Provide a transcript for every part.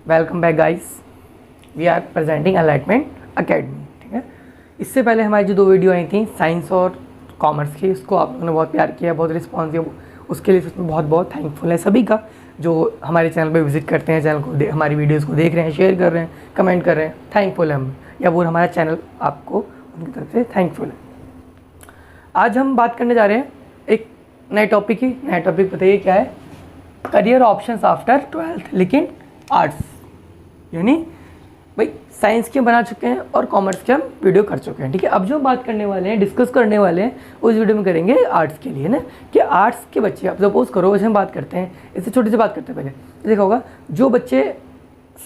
Welcome back guys, we are presenting enlightenment academy. ठीक है, इससे पहले हमारी जो 2 वीडियो आई थी साइंस और कॉमर्स की, उसको आप लोगों ने बहुत प्यार किया, बहुत रिस्पॉन्स दिया, उसके लिए उसमें बहुत बहुत थैंकफुल है सभी का जो हमारे चैनल पे विजिट करते हैं, चैनल को हमारी वीडियोस को देख रहे हैं, शेयर कर रहे हैं, कमेंट कर रहे हैं। थैंकफुल है हम, या वो हमारा चैनल आपको उनकी तरफ से थैंकफुल है। आज हम बात करने जा रहे हैं एक नए टॉपिक की। नया टॉपिक बताइए क्या है? करियर ऑप्शंस आफ्टर 12th, लेकिन आर्ट्स। यानी भाई साइंस के बना चुके हैं और कॉमर्स के हम वीडियो कर चुके हैं। ठीक है, अब जो बात करने वाले हैं, डिस्कस करने वाले हैं, उस वीडियो में करेंगे आर्ट्स के लिए ना, कि आर्ट्स के बच्चे, अब सपोज करो वैसे हम बात करते हैं, इससे छोटी सी बात करते हैं। पहले देखा होगा जो बच्चे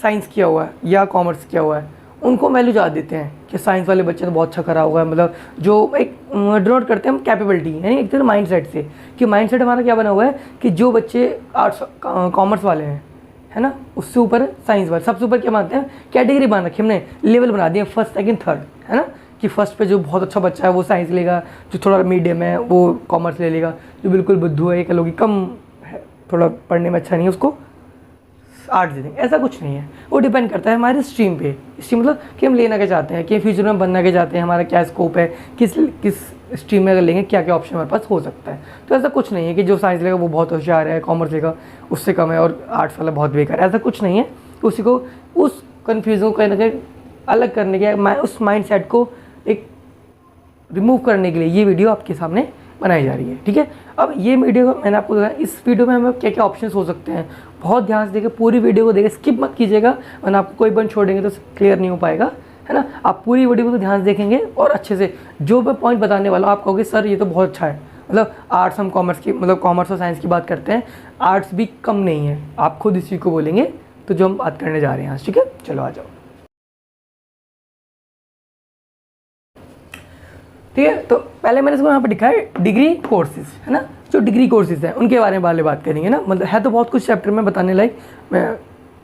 साइंस किया हुआ है या कॉमर्स किया हुआ है उनको वैल्यू ज़्यादा देते हैं कि साइंस वाले बच्चे तो बहुत अच्छा करा हुआ है। मतलब जो एक डिनोट करते हैं हम कैपेबिलिटी, यानी एक तरह माइंड सेट से, कि माइंड सेट हमारा क्या बना हुआ है कि जो बच्चे आर्ट्स कॉमर्स वाले हैं, है ना, उससे ऊपर साइंस वाले, सबसे ऊपर क्या मानते हैं, कैटेगरी बना रखी हमने, लेवल बना दिए, फर्स्ट सेकंड थर्ड, है ना, कि फर्स्ट पे जो बहुत अच्छा बच्चा है वो साइंस लेगा, जो थोड़ा मीडियम है वो कॉमर्स ले लेगा, जो बिल्कुल बुद्धू है, कह लो कि कम है, थोड़ा पढ़ने में अच्छा नहीं है, उसको आर्ट्स दे देंगे। ऐसा कुछ नहीं है, वो डिपेंड करता है हमारे स्ट्रीम पे। स्ट्रीम मतलब कि हम लेना क्या चाहते हैं, कि फ्यूचर में बनना क्या चाहते हैं, हमारा क्या स्कोप है, किस स्ट्रीम में अगर लेंगे क्या क्या ऑप्शन हमारे पास हो सकता है। तो ऐसा कुछ नहीं है कि जो साइंस लेगा वो बहुत होशियार है, कॉमर्स लेगा उससे कम है और आर्ट्स वाला बहुत बेकार है, ऐसा कुछ नहीं है। उसी को उस कन्फ्यूज़न को कहीं ना कहीं अलग करने के, उस माइंड सेट को एक रिमूव करने के लिए ये वीडियो आपके सामने बनाई जा रही है। ठीक है, अब ये वीडियो मैंने आपको बताया, इस वीडियो में हमें क्या क्या ऑप्शंस हो सकते हैं, बहुत ध्यान से देखिए, पूरी वीडियो को देखिए, स्किप मत कीजिएगा, वरना आपको कोई पॉइंट छोड़ेंगे तो क्लियर नहीं हो पाएगा, है ना। आप पूरी वीडियो को ध्यान से देखेंगे और अच्छे से जो मैं पॉइंट बताने वाला हूँ आप कहोगे सर ये तो बहुत अच्छा है। मतलब आर्ट्स, हम कॉमर्स की, मतलब कॉमर्स और साइंस की बात करते हैं, आर्ट्स भी कम नहीं है, आप खुद इसी को बोलेंगे। तो जो हम बात करने जा रहे हैं आज, ठीक है, चलो आ जाओ। ठीक है, तो पहले मैंने इसको यहाँ पर लिखा है डिग्री कोर्सेज, है ना। जो डिग्री कोर्सेज हैं उनके बारे में पहले बात करेंगे ना, मतलब है तो बहुत कुछ चैप्टर में बताने लायक, मैं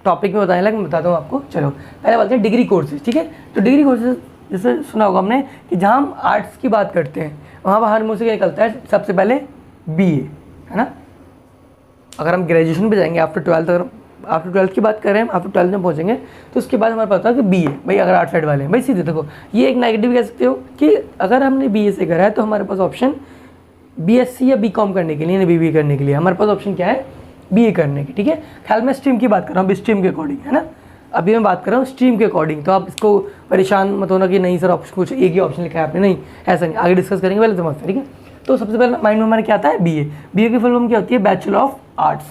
टॉपिक में बताने लायक मैं बताता हूँ आपको। चलो पहले बात करें डिग्री कोर्सेज। ठीक है, तो डिग्री कोर्सेज जैसे सुना होगा हमने कि जहाँ हम आर्ट्स की बात करते हैं वहाँ पर हर मुँह से क्या निकलता है, सबसे पहले BA, है ना। अगर हम ग्रेजुएशन पे जाएंगे आफ्टर 12th, अगर आफ्टर 12th की बात करें, हम आफ्टर 12th में पहुँचेंगे तो उसके बाद हमारे पता है कि BA, भाई अगर आर्ट साइड वाले हैं, भाई सीधे देखो ये एक नेगेटिव कह सकते हो कि अगर हमने BA से करा है तो हमारे पास ऑप्शन BSc या BCom करने के लिए, BBA करने के लिए हमारे पास ऑप्शन क्या है, BA करने की। ठीक है, ख्याल में स्ट्रीम की बात कर रहा हूँ, स्ट्रीम के अकॉर्डिंग, है ना। अभी मैं बात कर रहा हूँ स्ट्रीम के अकॉर्डिंग, तो आप इसको परेशान मत होना कि नहीं सर ऑप्शन कुछ एक ही ऑप्शन लिखा है आपने, नहीं ऐसा नहीं, आगे डिस्कस करेंगे, पहले समझते हैं। ठीक है, तो सबसे पहले माइंड में हमारे क्या आता है, BA की फुल फॉर्म क्या होती है, बैचलर ऑफ आर्ट्स,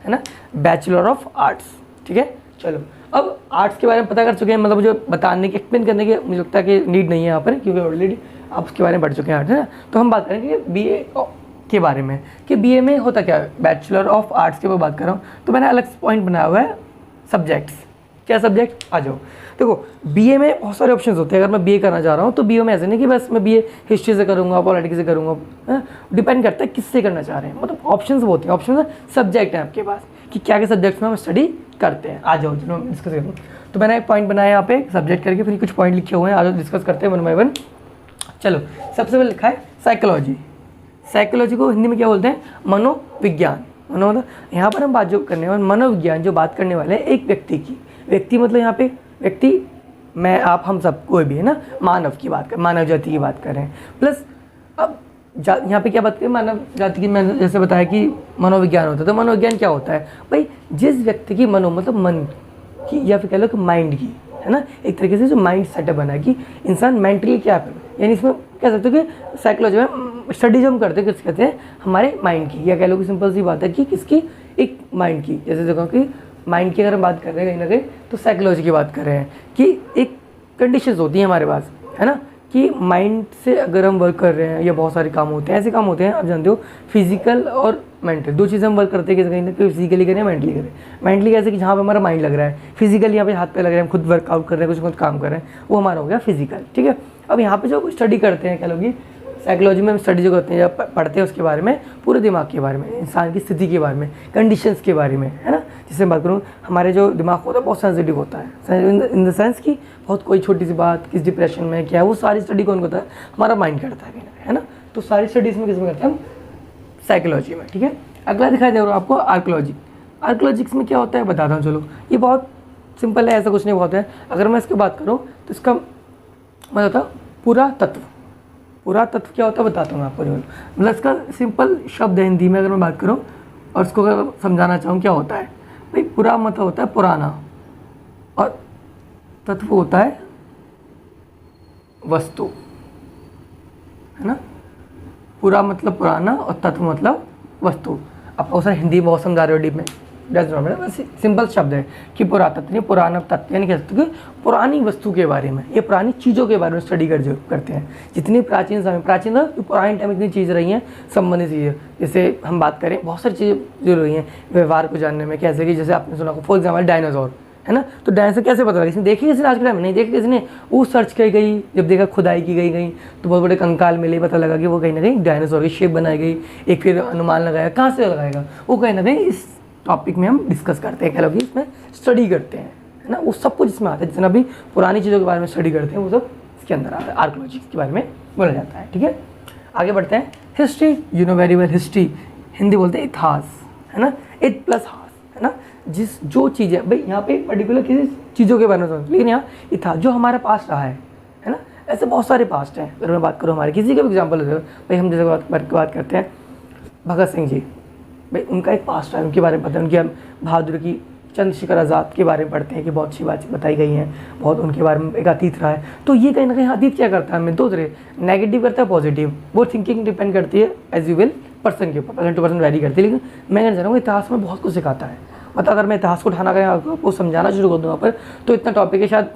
है ना, बैचलर ऑफ आर्ट्स। ठीक है, चलो अब आर्ट्स के बारे में पता कर चुके हैं, मतलब मुझे बताने की, एक्सप्लेन करने की मुझे लगता है कि नीड नहीं है यहाँ पर, क्योंकि ऑलरेडी आप उसके बारे में पढ़ चुके हैं आर्ट्स, है ना। तो हम बात करेंगे BA के बारे में कि BA में होता क्या है, बैचलर ऑफ आर्ट्स के ऊपर बात कर रहा हूँ। तो मैंने अलग पॉइंट बनाया हुआ है, सब्जेक्ट्स। क्या सब्जेक्ट, आ जाओ। देखो BA में बहुत सारे ऑप्शंस होते हैं, अगर मैं BA करना चाह रहा हूँ तो BA में ऐसे नहीं कि बस मैं BA हिस्ट्री से करूँगा, पॉलिटिक्स से करूँगा, डिपेंड करता है किससे करना चाह रहे हैं, मतलब ऑप्शंस होते हैं, ऑप्शन सब्जेक्ट हैं आपके पास कि क्या क्या सब्जेक्ट्स में हम स्टडी करते हैं। आ जाओ चलो डिस्कस करते हैं। तो मैंने एक पॉइंट बनाया यहाँ पे सब्जेक्ट करके, फिर कुछ पॉइंट लिखे हुए हैं, आ जाओ डिस्कस करते हैं वन बाय वन। चलो सबसे पहले लिखा है साइकोलॉजी। साइकोलॉजी को हिंदी में क्या बोलते हैं, मनोविज्ञान। मतलब यहाँ पर हम बात जो करने वाले मनोविज्ञान, जो बात करने वाले हैं एक व्यक्ति की, व्यक्ति मतलब यहाँ पे व्यक्ति मैं आप हम सब कोई भी, है ना, मानव की बात कर, मानव जाति की बात कर रहे हैं। प्लस अब यहाँ पे क्या बात करें, मानव जाति की, मैंने जैसे बताया कि मनोविज्ञान होता है, तो मनोविज्ञान क्या होता है भाई, जिस व्यक्ति की मतलब मन की, या फिर कह लो कि माइंड की, है ना, एक तरीके से जो माइंड सेटअप बना है कि इंसान मेंटली क्या कर, यानी इसमें कह सकते हो कि साइकोलॉजी में स्टडी जो हम करते हैं किस कहते हैं, हमारे माइंड की, या कह लो कि सिंपल सी बात है कि किसकी, एक माइंड की। जैसे देखो कि माइंड की अगर हम बात कर रहे हैं कहीं ना कहीं, तो साइकोलॉजी की बात कर रहे हैं कि एक कंडीशंस होती हैं हमारे पास, है ना, कि माइंड से अगर हम वर्क कर रहे हैं, या बहुत सारे काम होते हैं, ऐसे काम होते हैं आप जानते हो, फिजिकल और मेंटल, दो चीज़ें हम वर्क करते हैं, कहीं ना कहीं फिजिकली करें, मेंटली करें। मेंटली कैसे कि जहाँ पे हमारा माइंड लग रहा है, फिजिकली यहाँ पे हाथ पे लग रहे हैं, हम खुद वर्कआउट कर रहे हैं, कुछ काम कर रहे हैं, वो हमारा हो गया फिजिकल। ठीक है, अब यहाँ पे जो स्टडी करते हैं, कह लो कि साइकोलॉजी में हम स्टडी जो करते हैं या पढ़ते हैं उसके बारे में, पूरे दिमाग के बारे में, इंसान की स्थिति के बारे में, कंडीशंस के बारे में, है ना। जिससे बात करूँ, हमारे जो दिमाग होता है बहुत सेंसिटिव होता है, इन द सेंस कि बहुत कोई छोटी सी बात, किस डिप्रेशन में क्या है, वो सारी स्टडी कौन करता है, हमारा माइंड करता है ना। तो सारी स्टडीज़ में किस में करते हैं हम, साइकोलॉजी में। ठीक है, अगला दिखाई दे रहा हूँ आपको आर्कोलॉजी। आर्कोलॉजिक्स में क्या होता है बताता हूँ, चलो ये बहुत सिंपल है, ऐसा कुछ नहीं बहुत है। अगर मैं इसकी बात करूँ तो इसका मैं बताता हूँ पुरातत्व। पुरातत्व क्या होता है बताता हूँ मैं आपको। मतलब इसका सिंपल शब्द है हिंदी में अगर मैं बात करूँ और इसको अगर समझाना चाहूँ क्या होता है भाई, पुरा मतलब होता है पुराना और तत्व होता है वस्तु, है ना। पूरा मतलब पुराना और तत्व मतलब वस्तु। आप बहुत सारे हिंदी बहुत समझा रहे हो डीप में, बस सिंपल शब्द है कि पुरातत्व नहीं, पुराना तत्व यानी कह सकते हो कि पुरानी वस्तु के बारे में, ये पुरानी चीज़ों के बारे में स्टडी करते हैं। जितनी प्राचीन समय, प्राचीन पुराने टाइम इतनी चीज़ें रही हैं संबंधित चीज़ें, जैसे हम बात करें बहुत सारी चीज़ें जो रही हैं व्यवहार को जानने में, कैसे कि जैसे आपने सुना फॉर एग्जाम्पल डायनासोर, है ना। तो डायनासोर कैसे पता लगा, इसने देखी किसी आज के टाइम में नहीं देखी किसी ने, वो सर्च की गई, जब देखा खुदाई की गई तो बहुत बड़े कंकाल मिले, पता लगा कि वो कहीं ना कहीं डायनासोर की शेप बनाई गई। एक फिर अनुमान लगाया, कहाँ से लगाएगा वो, कहीं ना कहीं इस टॉपिक में हम डिस्कस करते हैं, कह लो कि इसमें स्टडी करते हैं, है ना। वो सब कुछ इसमें आता है, जितना भी पुरानी चीज़ों के बारे में स्टडी करते हैं वो सब इसके अंदर आता है। आर्कियोलॉजी के बारे में बोला जाता है, ठीक है। आगे बढ़ते हैं। History, you know very well, history Hindi बोलते हैं इतिहास, है ना। इट प्लस हास, है ना। जो चीज़ें भाई यहाँ पे पर्टिकुलर किसी चीज़ों के बारे में समझ, लेकिन यहाँ इतिहास जो हमारा पास्ट रहा है ना। ऐसे बहुत सारे पास्ट हैं। अगर मैं बात करूँ हमारे किसी का भी एग्जाम्पल हो, भाई हम जैसे बात करते हैं भगत सिंह जी, भाई उनका एक पास्ट है, उनके बारे में पता है, उनकी बहादुर की, चंद्रशेखर आज़ाद के बारे में पढ़ते हैं कि बहुत अच्छी बात बताई गई हैं, बहुत उनके बारे में एक अतीत रहा है। तो ये कहीं ना कहीं अतीत क्या करता है हमें दो तरह, नेगेटिव करता है पॉजिटिव, वो थिंकिंग डिपेंड करती है एज यू विल पर्सन के ऊपर, पर्सन टू पर्सन वैरी करती है। लेकिन मैं कहना चाह रहा हूँ इतिहास में बहुत कुछ सिखाता है। मतलब अगर मैं इतिहास को उठाना करें आपको समझाना शुरू कर दूँ वहाँ पर, तो इतना टॉपिक है शायद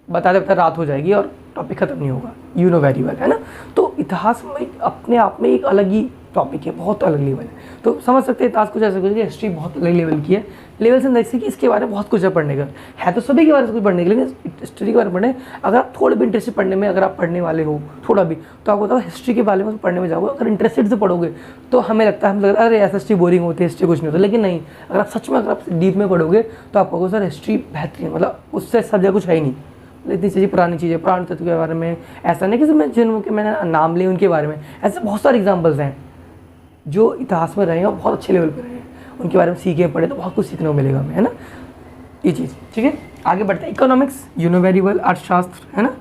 बताते बताते रात हो जाएगी और टॉपिक ख़त्म नहीं होगा, यू नो वेरी वेल, है ना। तो इतिहास में अपने आप में एक अलग ही टॉपिक है, बहुत अलग लेवल है। तो समझ सकते हैं इतिहास कुछ ऐसा कुछ, हिस्ट्री बहुत अलग लेवल की है, लेवल से जैसे कि इसके बारे में बहुत कुछ है पढ़ने का, है तो सभी के बारे में कुछ पढ़ने के, लेकिन हिस्ट्री के बारे में पढ़ने अगर आप थोड़े भी इंटरेस्टेड पढ़ने में, अगर आप पढ़ने वाले हो थोड़ा भी, तो आपको बताओ हिस्ट्री के बारे में पढ़ने में जाओगे, अगर इंटरेस्टेड से पढ़ोगे तो हमें लगता है, हम लगता है अरे ऐसा हिस्ट्री बोरिंग होती है, हिस्ट्री कुछ नहीं होता, लेकिन नहीं, अगर आप सच में अगर आप डीप में पढ़ोगे तो आपको सर हिस्ट्री बेहतरीन, मतलब उससे सब जगह कुछ है ही नहीं। इतनी चीज़ें पुरानी चीज़ें, पुराने तत्व के बारे में, ऐसा नहीं कि मैं जिनके मैंने नाम लिए उनके बारे में, ऐसे बहुत सारे एग्जाम्पल्स हैं जो इतिहास में रहे हैं और बहुत अच्छे लेवल पर रहे हैं, उनके बारे में सीखे पढ़े तो बहुत कुछ सीखने को मिलेगा हमें, है ना, ये चीज़, ठीक है। आगे बढ़ते हैं। Economics, you know very well, अर्थशास्त्र, है ना।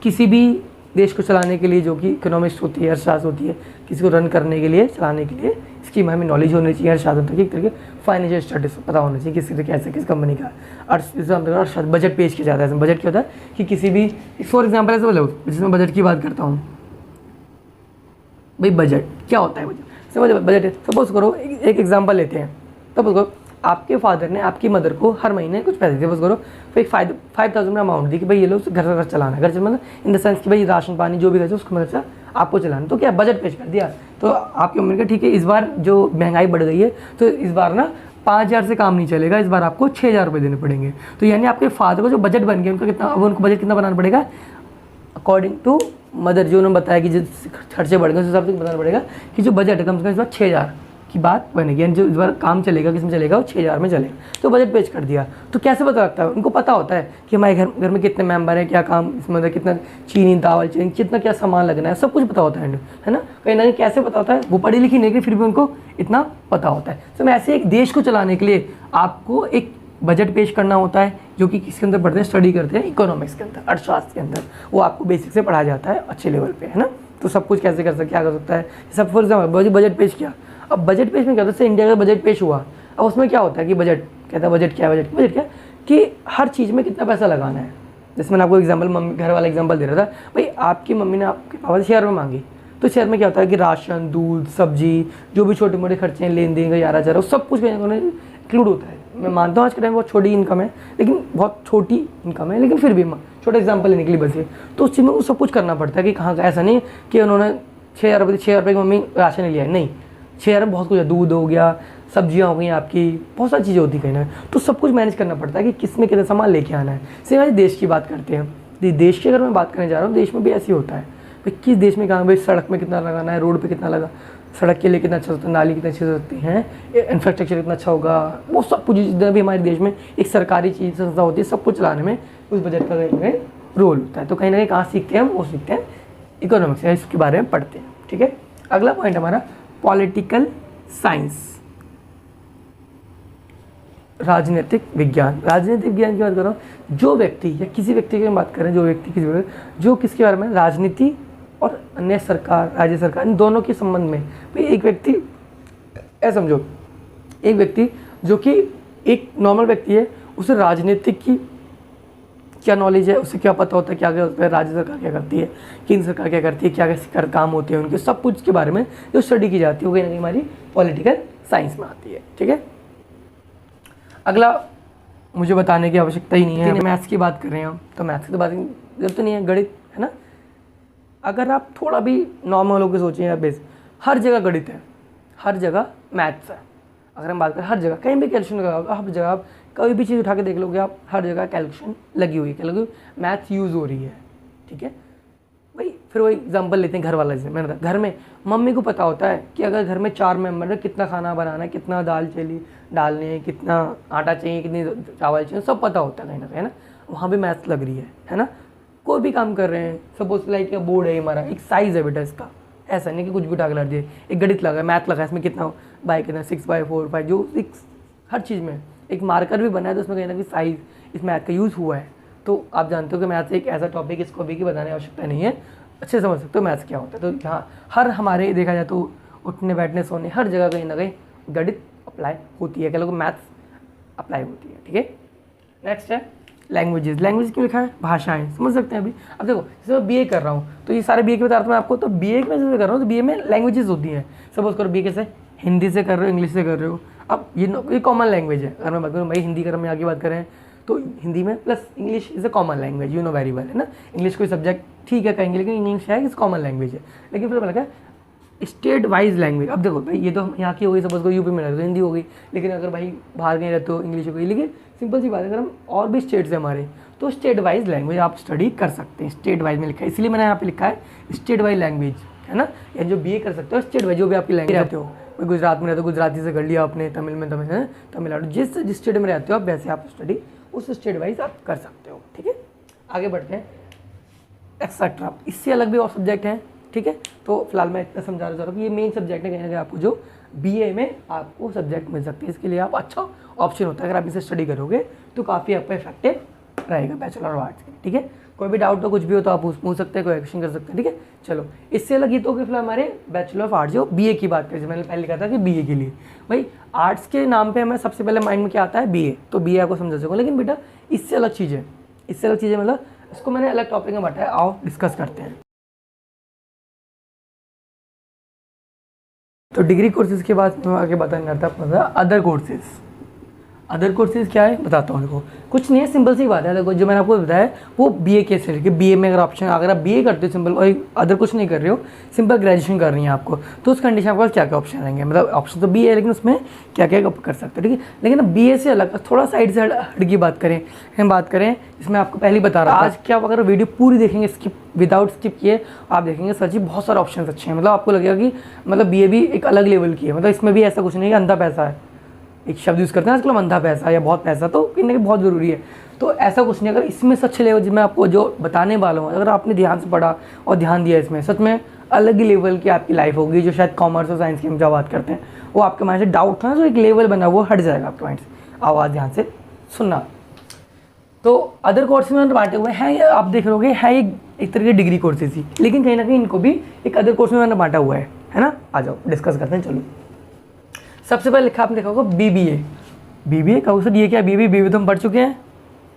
किसी भी देश को चलाने के लिए जो कि इकोनॉमिक्स होती है, अर्थशास्त्र होती है, किसी को रन करने के लिए, चलाने के लिए इसकी हमें नॉलेज होनी चाहिए। अर्थशास्त्र की एक तरीके फाइनेंशियल स्टडीज पता होना चाहिए, किस तरीके कैसे किस कंपनी का अर्थशास्त्र, बजट पेश किया जाता है। बजट क्या होता है कि किसी भी, फॉर एग्जाम्पल ऐसे बोलो, जिसमें बजट की बात करता हूँ, भाई बजट क्या होता है, समझ बजट है। सपोज करो एक एग्जांपल लेते हैं, सपोज करो आपके फादर ने आपकी मदर को हर महीने कुछ पैसे दिए, सपोज करो फिर 5,000 में अमाउंट दी कि भाई ये लोग घर का खर्च चलाना है, घर से मतलब इन द सेंस कि भाई राशन पानी जो भी खर्चा उसको मदद से आपको चलाना। तो क्या बजट पेश कर दिया, तो आपकी मम्मी का ठीक है, इस बार जो महंगाई बढ़ गई है तो इस बार ना 5,000 से काम नहीं चलेगा, इस बार आपको 6,000 रुपये देने पड़ेंगे। तो यानी आपके फादर को जो बजट बन गया उनका कितना, अब उनको बजट कितना बनाना पड़ेगा अकॉर्डिंग टू मदर, जो उन्होंने बताया कि जिस खर्चे बढ़ गए उस हिसाब से बताना पड़ेगा कि जो बजट है कम से कम इस बार 6,000 की बात बनेगी, यानी जो इस बार काम चलेगा किस में चलेगा वो 6,000 में चलेगा। तो बजट पेश कर दिया, तो कैसे पता लगता है, उनको पता होता है कि हमारे घर में कितने मेंबर हैं, क्या काम इसमें मतलब कितना चीनी दावल चीनी कितना क्या सामान लगना है, सब कुछ पता होता है ना। कहीं ना कहीं कैसे पता होता है, वो पढ़ी लिखी नहीं, फिर भी उनको इतना पता होता है। तो ऐसे एक देश को चलाने के लिए आपको एक बजट पेश करना होता है, जो कि किसके अंदर पढ़ते हैं, स्टडी करते हैं इकोनॉमिक्स के अंदर, अर्थशास्त्र के अंदर, वो आपको बेसिक से पढ़ाया जाता है अच्छे लेवल पे, है ना। तो सब कुछ कैसे कर सकते, क्या कर सकता है सब, फॉर एग्जाम्पल बजट पेश किया। अब बजट पेश में क्या होता है, इंडिया का बजट पेश हुआ, अब उसमें क्या होता है कि बजट कहता है, बजट क्या है, बजट क्या कि हर चीज़ में कितना पैसा लगाना है। जैसे मैंने आपको एग्जाम्पल मम्मी घर वाला एग्जाम्पल दे रहा था, भाई आपकी मम्मी ने आपके पापा से शेयर में मांगी, तो शेयर में क्या होता है कि राशन, दूध, सब्जी, जो भी छोटे मोटे खर्चे हैं, लेन देन का 11,000 सब कुछ इंक्लूड होता है। मैं मानता हूँ आज के टाइम बहुत छोटी इनकम है, लेकिन बहुत छोटी इनकम है, लेकिन फिर भी छोटा एग्जांपल लेने के लिए बस ये, तो उस चीज़ में वो सब कुछ करना पड़ता है कि कहाँ का, ऐसा नहीं कि उन्होंने 6,000 रुपये की मम्मी राशन नहीं लिया है, नहीं, 6,000 में बहुत कुछ है, दूध हो गया, सब्जियाँ हो गई आपकी, बहुत सारी चीज़ें होती कहीं ना, तो सब कुछ मैनेज करना पड़ता है कि किस में कितना सामान लेके आना है। सेम आज देश की बात करते हैं, देश की अगर मैं बात करने जा रहा हूँ, देश में भी ऐसे ही होता है, भाई किस देश में कहाँ, भाई सड़क में कितना लगाना है, रोड पर कितना लगा, सड़क के लिए कितना अच्छा होता है, नाली कितनी अच्छी होती हैं, इंफ्रास्ट्रक्चर कितना अच्छा होगा, वो सब कुछ जितना भी हमारे देश में एक सरकारी चीज़ संस्था होती है, सब कुछ चलाने में उस बजट का कहीं रोल होता है। तो कहीं ना कहीं कहाँ सीखते हैं हम, वो सीखते हैं इकोनॉमिक्स, इसके बारे में पढ़ते हैं, ठीक है। अगला पॉइंट हमारा पॉलिटिकल साइंस, राजनीतिक विज्ञान। राजनीतिक विज्ञान की बात कर रहा हूँ, जो व्यक्ति या किसी व्यक्ति की बात करें, जो व्यक्ति किसी जो किसके बारे में, राजनीति और अन्य सरकार, राज्य सरकार, इन दोनों के संबंध में। भाई एक व्यक्ति ऐसा समझो, एक व्यक्ति जो कि एक नॉर्मल व्यक्ति है, उसे राजनीतिक की क्या नॉलेज है, उसे क्या पता होता है, क्या क्या होता है, राज्य सरकार क्या करती है, केंद्र सरकार क्या करती है, क्या क्या काम होते हैं उनके, सब कुछ के बारे में जो स्टडी की जाती है वो कहीं ना कहीं हमारी पॉलिटिकल साइंस में आती है। ठीक है, अगला मुझे बताने की आवश्यकता ही नहीं है, मैथ्स की बात कर रहे हैं हम, तो मैथ्स की तो बात जरूरत तो नहीं है, गणित है ना। अगर आप थोड़ा भी नॉर्मल होकर सोचें या बेस, हर जगह गणित है, हर जगह मैथ्स है। अगर हम बात करें हर जगह, कहीं भी कैलकुलेशन लगा होगा, हर जगह आप कोई भी चीज़ उठा के देख लोगे आप, हर जगह कैलकुलेशन लगी हुई है, क्या लगी हुई, मैथ्स यूज़ हो रही है। ठीक है भाई, फिर वही एग्जांपल लेते हैं घर वाला, जैसे मैंने बताया घर में मम्मी को पता होता है कि अगर घर में 4 मेंबर है कितना खाना बनाना है, कितना दाल चली डालनी है, कितना आटा चाहिए, कितनी चावल चाहिए, सब पता होता है कहीं ना कहीं, है ना। वहाँ भी मैथ्स लग रही है ना। कोई भी काम कर रहे हैं, सपोज लाइक बोर्ड है हमारा, एक साइज़ है बेटा इसका, ऐसा नहीं कि कुछ भी उठा के लग दिए, एक गणित लगा, मैथ लगा, इसमें कितना बाई कितना 6/4 जो 6, हर चीज़ में एक मार्कर भी बना है, तो उसमें कहीं ना कहीं साइज़ इस मैथ का यूज़ हुआ है। तो आप जानते हो कि मैथ्स एक ऐसा टॉपिक इसको अभी की बताने की आवश्यकता नहीं है, अच्छे समझ सकते हो मैथ्स क्या होता है। तो हाँ, हर हमारे देखा जाए तो उठने बैठने सोने हर जगह कहीं ना कहीं गणित अप्लाई होती है, क्या लोग मैथ्स अप्लाई होती है। ठीक है, नेक्स्ट है लैंग्वेजेस। लैंग्वेज क्यों लिखा है, भाषाएं, समझ सकते हैं अभी। अब देखो जैसे मैं बीए कर रहा हूँ, तो ये सारे बीए के बता रहा हूँ मैं आपको, तो बीए में जैसे कर रहा हूँ तो बीए में लैंग्वेजेस होती हैं। सपोज करो बीए कैसे, हिंदी से कर रहे हो, इंग्लिश से कर रहे हो। अब ये कॉमन लैंग्वेज है। अगर मैं बात करूँ भाई हिंदी कर, मैं आगे बात करें तो हिंदी में plus English is a common language, you know very well, है ना। इंग्लिश कोई सब्जेक्ट ठीक है कहेंगे, लेकिन इंग्लिश है इस कॉमन लैंग्वेज है। लेकिन फिर लगा स्टेट वाइज लैंग्वेज। अब देखो भाई ये तो यहाँ की हो गई, सपोज को यूपी में रहते तो हिंदी हो गई, लेकिन अगर भाई बाहर कहीं रहते हो इंग्लिश हो गई। लेकिन सिंपल सी बात है, अगर हम और भी स्टेट्स है हमारे, तो स्टेट वाइज लैंग्वेज आप स्टडी कर सकते हैं। स्टेट वाइज में लिखा है, इसलिए मैंने यहाँ पे लिखा है स्टेट वाइज लैंग्वेज, है ना। या जो बीए कर सकते हो स्टेट वाइज, जो भी आपकी लैंग्वेज रहते हो, गुजरात में रहते हो गुजराती से कर लिया आपने, तमिल में तमिल है, तमिलनाडु, जिस स्टेट में रहते हो आप वैसे आप स्टडी उस स्टेट वाइज आप कर सकते हो। ठीक है, आगे बढ़ते हैं एक्सेट्रा। इससे अलग भी और सब्जेक्ट हैं। ठीक है, तो फिलहाल मैं इतना समझा रहा हूँ कि ये मेन सब्जेक्ट है, कहीं ना कहीं आपको जो बीए में आपको सब्जेक्ट मिल सकती है। इसके लिए आप अच्छा ऑप्शन होता है, अगर आप इसे स्टडी करोगे तो काफ़ी आपका इफेक्टिव रहेगा बैचलर ऑफ आर्ट्स के। ठीक है, कोई भी डाउट हो कुछ भी हो तो आप पूछ सकते हैं, कोई क्वेश्चन कर सकते हैं। ठीक है, चलो इससे अलग ये तो कि फिलहाल हमारे बैचलर ऑफ आर्ट्स जो बीए की बात करें, मैंने पहले लिखा था कि बीए के लिए भाई आर्ट्स के नाम पे हमें सबसे पहले माइंड में क्या आता है, बीए, तो बीए आपको समझा सको। लेकिन बेटा इससे अलग चीज़ है, इससे अलग चीज़ें मतलब इसको मैंने अलग टॉपिक में बांटा है, आओ डिस्कस करते हैं। तो डिग्री कोर्सेज के बाद मैं आगे बताने था अदर कोर्सेज। अदर कोर्सेज क्या है बताता हूँ। देखो कुछ नहीं है, सिंपल सी बात है। देखो जो मैंने आपको बताया वो बीए के से लेके, बीए में अगर ऑप्शन, अगर आप बीए करते हो सिंपल और अदर कुछ नहीं कर रहे हो, सिंपल ग्रेजुएशन कर रही हैं आपको, तो उस कंडीशन आपके पास क्या क्या ऑप्शन रहेंगे। मतलब ऑप्शन तो बीए है, लेकिन उसमें क्या क्या कर सकते हो। ठीक है, लेकिन अब बीए से अलग थोड़ा साइड से हट की बात करें, हम बात करें इसमें आपको पहले बता रहा आज क्या, अगर वीडियो पूरी देखेंगे स्किप विदाउट स्किप किए आप देखेंगे सच ही बहुत सारे ऑप्शन अच्छे हैं। मतलब आपको लगेगा कि मतलब बीए भी एक अलग लेवल की है। मतलब इसमें भी ऐसा कुछ नहीं है अंधा पैसा है, एक शब्द यूज़ करते हैं आजकल अंधा पैसा या बहुत पैसा, तो कहीं ना कहीं बहुत ज़रूरी है। तो ऐसा कुछ नहीं, अगर इसमें सच लेवल जिसमें आपको जो बताने वाला हूँ, अगर आपने ध्यान से पढ़ा और ध्यान दिया इसमें, सच में अलग ही लेवल की आपकी लाइफ होगी। जो शायद कॉमर्स और साइंस की हम जब बात करते हैं वो आपके माइंड से डाउट था ना, जो एक लेवल बना वो हट जाएगा आपके माइंड से। आवाज़ ध्यान से सुनना। तो अदर कोर्सेज में बांटे हुए हैं, आप देख रहे हैं एक तरह के डिग्री कोर्सेज ही, लेकिन कहीं ना कहीं इनको भी एक अदर कोर्स में मैंने बांटा हुआ है ना। आ जाओ डिस्कस करते हैं। चलो सबसे पहले लिखा आपने देखा होगा बीबीए। बीबीए का सर ये क्या, बीबीए तो हम पढ़ चुके हैं,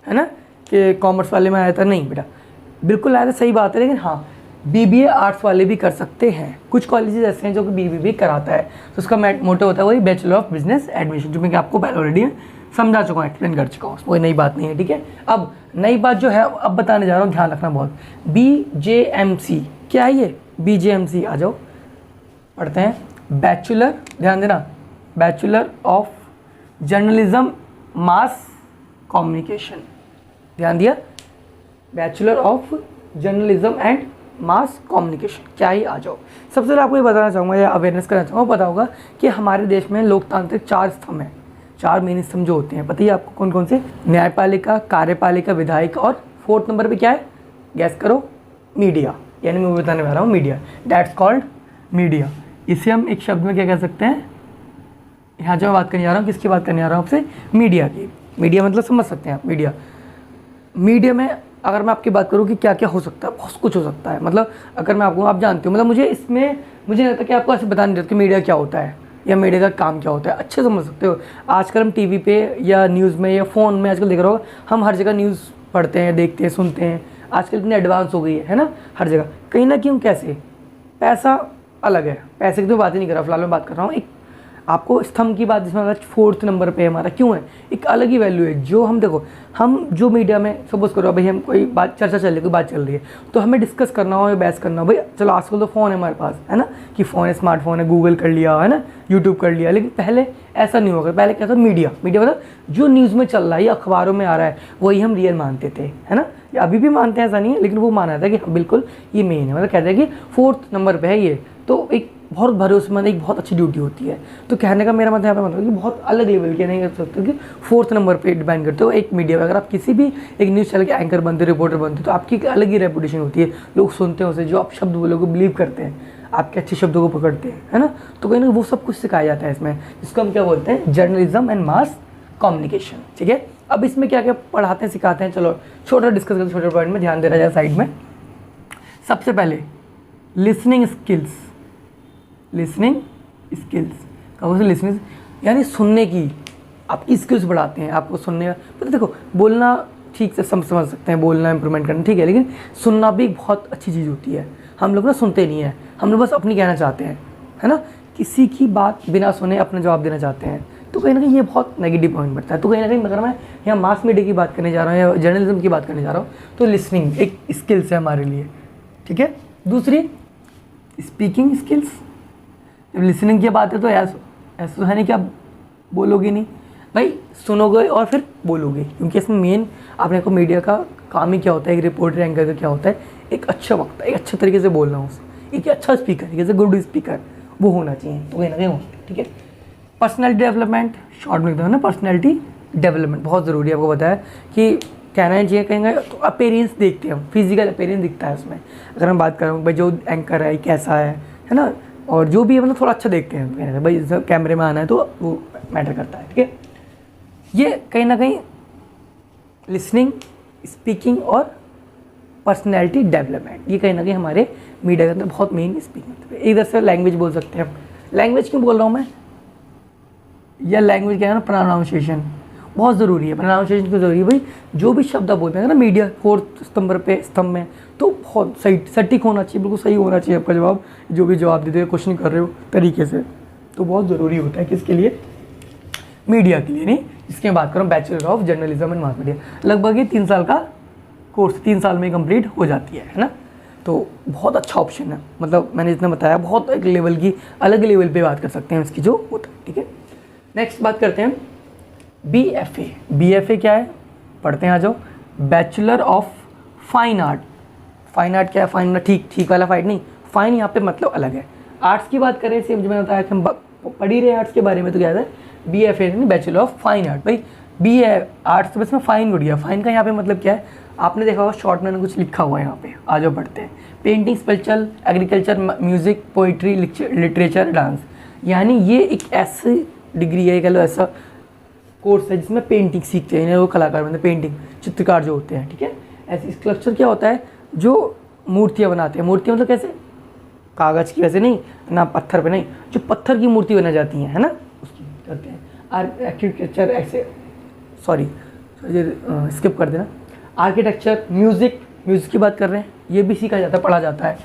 है ना, कि कॉमर्स वाले में आया था। नहीं बेटा बिल्कुल आया था, सही बात है, लेकिन हाँ बीबीए आर्ट्स वाले भी कर सकते हैं। कुछ कॉलेजेस ऐसे हैं जो कि बीबीए कराता है, तो उसका मोटो होता है वही बैचलर ऑफ बिजनेस एडमिशन, जो मैं आपको पहले ऑलरेडी समझा चुका हूँ, एक्सप्लेन कर चुका हूँ, कोई नई बात नहीं है। ठीक है, अब नई बात जो है अब बताने जा रहा हूँ, ध्यान रखना बहुत। BJMC क्या है ये, BJMC आ जाओ पढ़ते हैं। बैचलर, ध्यान देना, bachelor of journalism mass communication, ध्यान दिया, bachelor of journalism and mass communication क्या ही। आ जाओ सबसे पहले आपको ये बताना चाहूँगा या अवेयरनेस करना चाहूँगा, पता होगा कि हमारे देश में लोकतांत्रिक 4 स्तंभ हैं, 4 मेन स्तंभ जो होते हैं, पता ही आपको कौन कौन से, न्यायपालिका, कार्यपालिका, विधायिका, और 4th नंबर पे क्या है, गैस करो, मीडिया। यानी मैं बताने वाला हूँ मीडिया, दैट्स कॉल्ड मीडिया। इसे हम एक शब्द में क्या कह सकते हैं, यहाँ जो मैं बात करने जा रहा हूँ, किसकी बात करने जा रहा हूँ आपसे, मीडिया की। मीडिया मतलब समझ सकते हैं आप, मीडिया में अगर मैं आपकी बात करूँ कि क्या क्या हो सकता है, बहुत कुछ हो सकता है। मतलब अगर मैं आपको, आप जानते हो, मतलब मुझे नहीं लगता कि आपको ऐसे बता नहीं रहता कि मीडिया क्या होता है या मीडिया का काम क्या होता है, अच्छे समझ सकते हो। आजकल हम टीवी पे या न्यूज़ में या फ़ोन में आजकल देख रहे हो, हम हर जगह न्यूज़ पढ़ते हैं, देखते हैं, सुनते हैं। आजकल इतनी एडवांस हो गई है ना, हर जगह कहीं ना क्यों, कैसे पैसा अलग है, पैसे की तो बात ही नहीं कर रहा, फिलहाल मैं बात कर रहा हूँ एक आपको स्तंभ की बात, जिसमें हमारा 4th नंबर पे हमारा क्यों है, एक अलग ही वैल्यू है। जो हम देखो, हम जो मीडिया में सपोज करो भाई, हम कोई बात चर्चा चल रही है, कोई बात चल रही है, तो हमें डिस्कस करना हो या बहस करना हो, भाई चलो आजकल तो फ़ोन है हमारे पास, है ना, कि फ़ोन है, स्मार्टफोन है, गूगल कर लिया, है ना, यूट्यूब कर लिया। लेकिन पहले ऐसा नहीं होगा। पहले क्या था, मीडिया मतलब जो न्यूज़ में चल रहा है या अखबारों में आ रहा है, वही हम रियल मानते थे, है ना, या अभी भी मानते हैं, ऐसा नहीं है, लेकिन वो माना था कि बिल्कुल ये मेन है। मतलब कहते हैं कि 4th नंबर पे है ये, तो एक बहुत भरोसेमंद, एक बहुत अच्छी ड्यूटी होती है। तो कहने का मेरा मतलब यहाँ पे मतलब कि बहुत अलग लेवल की, नहीं कर सकते कि 4th नंबर पे डिपेंड करते हो एक मीडिया में। अगर आप किसी भी एक न्यूज़ चैनल के एंकर बनते हो, रिपोर्टर बनते हो, तो आपकी एक अलग ही रेपुटेशन होती है, लोग सुनते हैं उसे, जो आप शब्द बोलोगे बिलीव करते हैं, आपके अच्छे शब्दों को पकड़ते हैं, है ना। तो कहीं ना वो सब कुछ सिखाया जाता है इसमें, जिसको हम क्या बोलते हैं, जर्नलिज्म एंड मास कम्युनिकेशन। ठीक है, अब इसमें क्या क्या पढ़ाते हैं, सिखाते हैं, चलो छोटा डिस्कस करते, छोटे पॉइंट में ध्यान दे रहा जाए साइड में। सबसे पहले लिसनिंग स्किल्स, लिसनिंग यानी सुनने की आपकी स्किल्स बढ़ाते हैं, आपको सुनने का पता। देखो, बोलना ठीक से समझ सकते हैं, बोलना इंप्रूवमेंट करना ठीक है, लेकिन सुनना भी एक बहुत अच्छी चीज़ होती है। हम लोग ना सुनते नहीं हैं, हम लोग बस अपनी कहना चाहते हैं, है ना, किसी की बात बिना सुने अपना जवाब देना चाहते हैं। तो कहीं ना कहीं ये बहुत नेगेटिव पॉइंट बनता है। तो कहीं ना कहीं अगर मैं यहाँ मास मीडिया की बात करने जा रहा हूँ या जर्नलिज्म की बात करने जा रहा हूँ, तो लिसनिंग एक स्किल्स है हमारे लिए। ठीक है, दूसरी स्पीकिंग स्किल्स। जब लिसनिंग की बात है तो ऐसा है नहीं कि आप बोलोगे नहीं, भाई सुनोगे और फिर बोलोगे, क्योंकि इसमें मेन आपने को मीडिया का काम ही क्या होता है, एक रिपोर्टर एंकर का क्या होता है, एक अच्छा वक्ता, एक अच्छे तरीके से बोलना, उसे एक अच्छा स्पीकर, जैसे गुड स्पीकर वो होना चाहिए। तो कहीं ना कहीं होता है। ठीक है, पर्सनैलिटी डेवलपमेंट, शॉर्ट में है ना, पर्सनैलिटी डेवलपमेंट बहुत ज़रूरी है। आपको बताया कि कहना चाहिए, कहेंगे तो अपेरेंस देखते हैं हम, फिजिकल अपेरेंस दिखता है उसमें। अगर मैं बात करूँ भाई जो एंकर है कैसा है ना, और जो भी है मतलब थोड़ा अच्छा देखते हैं भाई, कैमरे में आना है तो वो मैटर करता है। ठीक है, ये कहीं ना कहीं लिसनिंग, स्पीकिंग और पर्सनैलिटी डेवलपमेंट, ये कहीं ना कहीं हमारे मीडिया के अंदर बहुत मेन स्पीकिंग। इधर से लैंग्वेज बोल सकते हैं हम। लैंग्वेज क्यों बोल रहा हूँ मैं, या लैंग्वेज क्या है ना, प्रोनाउंसिएशन बहुत ज़रूरी है। प्रोनाउंसिएशन क्यों ज़रूरी है भाई, जो भी शब्द आप बोलते हैं ना मीडिया 4th स्तंभ में, तो बहुत सही सटीक होना चाहिए, बिल्कुल सही होना चाहिए आपका जवाब, जो भी जवाब देते हो, क्वेश्चन कर रहे हो तरीके से, तो बहुत ज़रूरी होता है। किसके लिए, मीडिया के लिए। नहीं, इसकी मैं बात करूँ bachelor of journalism and mass media, लगभग ये 3 साल का कोर्स 3 साल में कंप्लीट हो जाती है ना। तो बहुत अच्छा ऑप्शन है, मतलब मैंने जितना बताया बहुत एक लेवल की, अलग लेवल पे बात कर सकते हैं इसकी जो होता है। ठीक है, नेक्स्ट बात करते हैं BFA। BFA क्या है, पढ़ते हैं आ जाओ, bachelor of fine art. Fine art क्या है, फाइन आर्ट ठीक वाला फाइन नहीं, फाइन यहाँ पे मतलब अलग है। आर्ट्स की बात करें, सेम जो मैंने बताया कि हम पढ़ ही रहे आर्ट्स के बारे में, तो क्या है BFA bachelor of fine art. भाई बी है आर्ट्स, तो बस में फाइन उड़ गया। फाइन का यहाँ पे मतलब क्या है, आपने देखा होगा शॉर्ट में कुछ लिखा हुआ है यहाँ पे, आ जाओ पढ़ते हैं। Painting, sculpture, agriculture, music, poetry, literature, dance, यानी ये एक ऐसी डिग्री है, कह लो ऐसा कोर्स है जिसमें पेंटिंग सीखते हैं वो कलाकार, मतलब पेंटिंग चित्रकार जो होते हैं। ठीक है, ऐसे स्कल्पचर क्या होता है, जो मूर्तियाँ बनाते हैं। मूर्तियाँ मतलब कैसे, कागज़ की वैसे नहीं ना, पत्थर पे नहीं, जो पत्थर की मूर्ति बना जाती हैं, है ना, उसकी करते हैं। आर्किटेक्चर ऐसे, सॉरी स्किप कर देना। आर्किटेक्चर, म्यूज़िक की बात कर रहे हैं, ये भी सीखा जाता है, पढ़ा जाता है।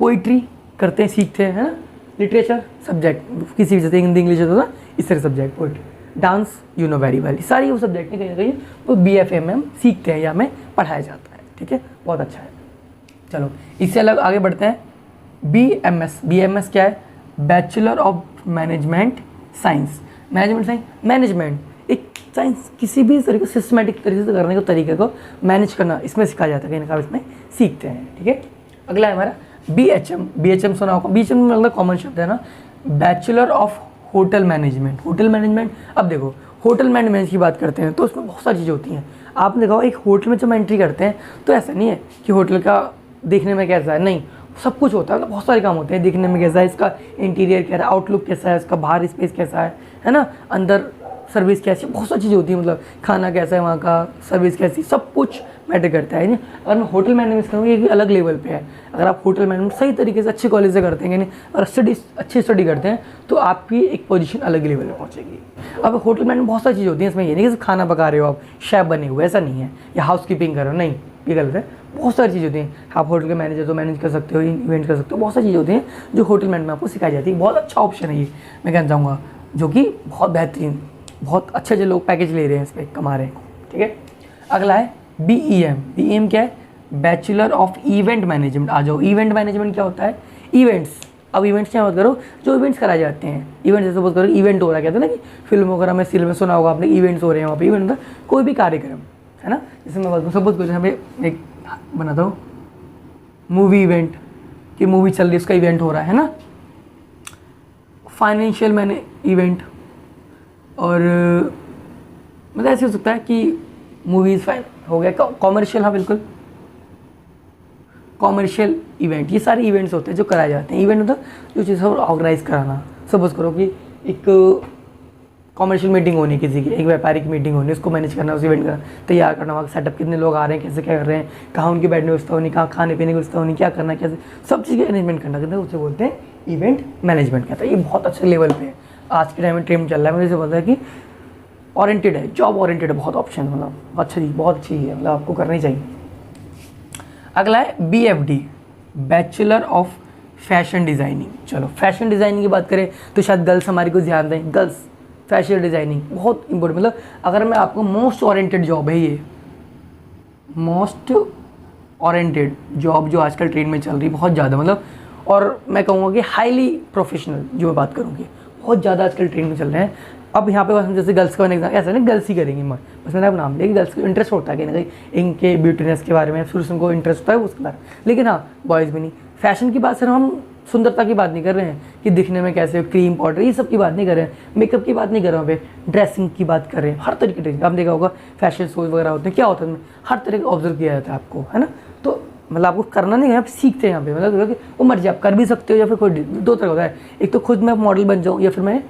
पोइट्री करते हैं, सीखते हैं, है ना। लिटरेचर सब्जेक्ट किसी भी जैसे हिंदी इंग्लिश होता है इस तरह subject. Poetry, dance you know very well, सारी वो सब्जेक्ट कहीं ना कहीं वो BFA में हम सीखते हैं या हमें पढ़ाया जाता है। ठीक है, बहुत अच्छा है। चलो इससे अलग आगे बढ़ते हैं। BMS क्या है, bachelor of management science. Management एक साइंस, किसी भी तरीके सिस्टमेटिक तरीके से करने के तरीके को मैनेज करना इसमें सिखाया जाता है, कहीं ना कहीं इसमें सीखते हैं। ठीक है, अगला है हमारा BHM सुना होगा। BHM मतलब कॉमन शब्द है ना, bachelor of hotel management. Hotel management, अब देखो होटल मैनेजमेंट की बात करते हैं तो उसमें बहुत सारी चीज़ें होती हैं। आपने देखा एक होटल में जब एंट्री करते हैं तो ऐसा नहीं है कि होटल का देखने में कैसा है, नहीं, सब कुछ होता है, मतलब बहुत सारे काम होते हैं। दिखने में कैसा है, इसका इंटीरियर क्या है, आउटलुक कैसा है, इसका बाहर स्पेस कैसा है ना, अंदर सर्विस कैसी, बहुत सारी चीज़ें होती हैं, मतलब खाना कैसा है वहाँ का, सर्विस कैसी, सब कुछ मैटर करता है। नहीं, अगर मैं होटल मैनेजमेंट करूँगी एक अलग लेवल पे है। अगर आप होटल मैनेजमेंट सही तरीके से अच्छे कॉलेज से करते हैं, और अच्छी स्टडी करते हैं, तो आपकी एक पोजीशन अलग लेवल पे पहुँचेगी। अब होटल मैनेजमेंट बहुत सारी चीज़ें होती हैं, इसमें ये नहीं कि खाना पका रहे हो आप, शेफ बने हुए, ऐसा नहीं है, या हाउस कीपिंग कर रहे हो, नहीं, ये गलत है। बहुत सारी चीज़ें होती हैं, आप होटल के मैनेजर तो मैनेज कर सकते हो, इवेंट कर सकते हो, बहुत सारी चीज़ें होती हैं जो होटल मैनेजमेंट में आपको सिखाई जाती है। बहुत अच्छा ऑप्शन है ये, मैं कहना चाहूँगा, जो कि बहुत बेहतरीन, बहुत अच्छे अच्छे लोग पैकेज ले रहे हैं, इस पर कमा रहे हैं। ठीक है, अगला है BEM। BEM क्या है? Bachelor of event management. आ जाओ, इवेंट मैनेजमेंट क्या होता है? इवेंट्स। अब इवेंट्स क्या बात करो, जो इवेंट्स कराए जाते हैं, इवेंट्स जैसे सपोज करो इवेंट हो रहा है, कहते हैं ना कि फिल्म वगैरह में, सीरियल में सुना होगा आपने, इवेंट्स हो रहे हैं, वहाँ पे इवेंट होता है, कोई भी कार्यक्रम है ना। जैसे मैं बात सपोज करो, यहाँ पे एक बनाता हूँ मूवी इवेंट, कि मूवी चल रही है, उसका इवेंट हो रहा है ना। फाइनेंशियल मैंने इवेंट, और मतलब ऐसे हो सकता है कि मूवीज़ फाइन हो गया, कॉमर्शियल, हाँ बिल्कुल, कॉमर्शियल इवेंट, ये सारे इवेंट्स होते हैं जो कराए जाते हैं। इवेंट मतलब जो चीज़ ऑर्गेनाइज कराना। सपोज करो कि एक कॉमर्शियल मीटिंग होनी, किसी की एक व्यापारिक मीटिंग होनी, उसको मैनेज करना, उस इवेंट का तैयार करना, वहाँ सेटअप, कितने लोग आ रहे हैं, कैसे क्या कर रहे हैं, कहाँ उनकी बैठने की व्यवस्था होनी, कहाँ खाने पीने की व्यवस्था होनी, क्या करना, कैसे सब चीज़ की अरेंजमेंट करना, कहते हैं उसे बोलते हैं इवेंट मैनेजमेंट। कहता है ये बहुत अच्छे लेवल पे है, आज के टाइम में ट्रेंड चल रहा है। मुझे से बोलता है कि ओरिएंटेड है, जॉब ओरिएंटेड है, बहुत ऑप्शन, मतलब अच्छा चीज़, बहुत अच्छी है, मतलब आपको करनी चाहिए। अगला है BFD, bachelor of fashion designing. चलो फैशन डिज़ाइनिंग की बात करें तो शायद गर्ल्स हमारी को ध्यान दें, गर्ल्स फैशन डिज़ाइनिंग बहुत इंपॉर्टेंट, मतलब अगर मैं आपको मोस्ट ओरिएंटेड जॉब है ये, मोस्ट ओरिएंटेड जॉब जो आजकल ट्रेंड में चल रही है बहुत ज़्यादा, मतलब, और मैं कहूँगा कि हाईली प्रोफेशनल जो मैं बात करूँगी, बहुत ज़्यादा आजकल ट्रेंड में चल रहे हैं। अब यहाँ पे बस हम जैसे गर्ल्स का एग्जाम, ऐसा नहीं गर्ल्स ही करेंगे, बस मैंने आप नाम लिया कि गर्ल्स को इंटरेस्ट होता है कहीं ना कहीं इनके ब्यूटीनेस के बारे में, शुरू से उनको इंटरेस्ट होता है उसके बारे में। लेकिन हाँ, बॉयज़ भी नहीं। फैशन की बात, सिर्फ हम सुंदरता की बात नहीं कर रहे हैं कि दिखने में कैसे, क्रीम पाउडर, ये सब की बात नहीं कर रहे हैं, मेकअप की बात नहीं कर रहे हैं, वहाँ पे ड्रेसिंग की बात कर रहे हैं, हर तरीके की। आपने देखा होगा फैशन शोज वगैरह होते हैं, क्या होता है, हर तरह का ऑब्जर्व किया जाता है आपको, है ना। तो मतलब आपको करना नहीं है, आप सीखते हैं यहाँ पे, मतलब वो मर्जी, आप कर भी सकते हो, या फिर कोई दो तरह होता है, एक तो खुद मैं मॉडल बन जाऊँ, या फिर मैं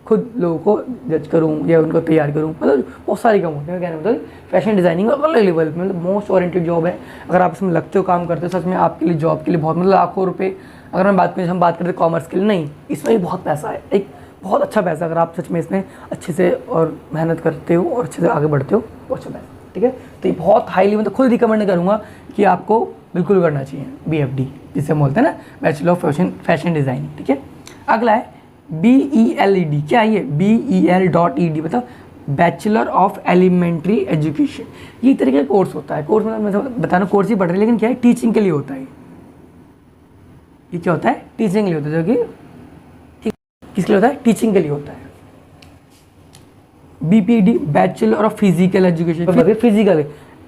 खुद लोगों को जज करूँ या उनको तैयार करूँ, मतलब बहुत सारे काम होते हैं। कहने मतलब फैशन डिज़ाइनिंग अलग लेवल पे, मतलब मोस्ट ओरिएंटेड जॉब है। अगर आप इसमें लगते हो, काम करते हो, सच में आपके लिए जॉब के लिए बहुत, मतलब लाखों रुपए। अगर मैं बात करें, हम बात करते कॉमर्स के लिए, नहीं, इसमें भी बहुत पैसा है, एक बहुत अच्छा पैसा, अगर आप सच में इसमें अच्छे से और मेहनत करते हो और अच्छे से आगे बढ़ते हो, बहुत अच्छा पैसा। ठीक है, तो ये बहुत हाईली, मतलब खुद रिकमेंड करूँगा कि आपको बिल्कुल करना चाहिए BFD, जिसे बोलते हैं ना, बैचलर ऑफ फैशन डिज़ाइनिंग। ठीक है, अगला है BELED। क्या है ये? BEL.ED, मतलब बैचलर ऑफ एलिमेंट्री एजुकेशन। ये तरीके का कोर्स होता है। कोर्स मतलब मैं बताना, कोर्स ही पढ़ रहे हैं, लेकिन क्या है, टीचिंग के लिए होता है। ये क्या होता है? टीचिंग के लिए होता है, जो कि किसके लिए होता है? टीचिंग के लिए होता है। BPED, bachelor of physical education. Physical